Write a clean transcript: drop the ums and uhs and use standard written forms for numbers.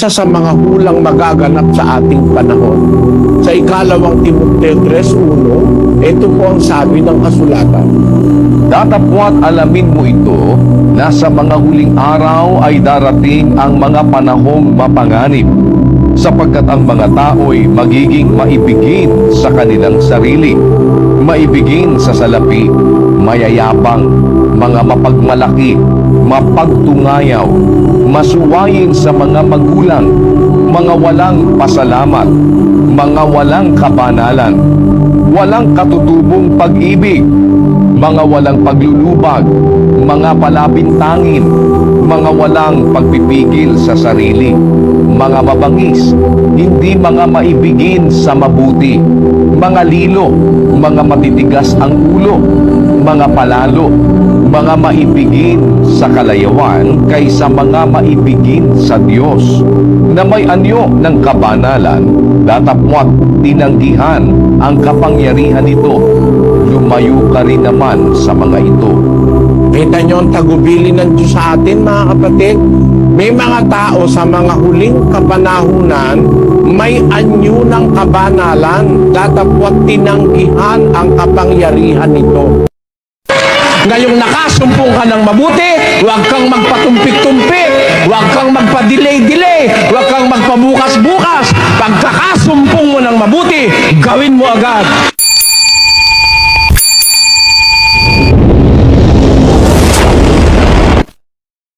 isa sa mga hulang magaganap sa ating panahon. Sa ikalawang Timoteo 3:1, ito po ang sabi ng kasulatan. Datapwat alamin mo ito na sa mga huling araw ay darating ang mga panahong mapanganib, sapagkat ang mga tao'y magiging maibigin sa kanilang sarili, maibigin sa salapi, mayayabang, mga mapagmalaki, mapagtungayaw, masuwayin sa mga magulang, mga walang pasalamat, mga walang kabanalan, walang katutubong pag-ibig, mga walang paglulubag, mga palabintangin, mga walang pagpipigil sa sarili, mga mabangis, hindi mga maibigin sa mabuti, mga lilo, mga matitigas ang ulo, mga palalo, mga maibigin sa kalayawan kaysa mga maibigin sa Diyos, na may anyo ng kabanalan, datapwat tinanggihan ang kapangyarihan nito, lumayo ka rin naman sa mga ito. Kita nyo ang tagubilin ng Diyos sa atin, mga kapatid. May mga tao sa mga huling kapanahunan, may anyo ng kabanalan, datapwat tinanggihan ang kapangyarihan nito. Ngayong nakasumpong ka ng mabuti, huwag kang magpatumpik-tumpik, huwag kang magpa-delay-delay, huwag kang magpabukas-bukas. Pagkakasumpong mo ng mabuti, gawin mo agad.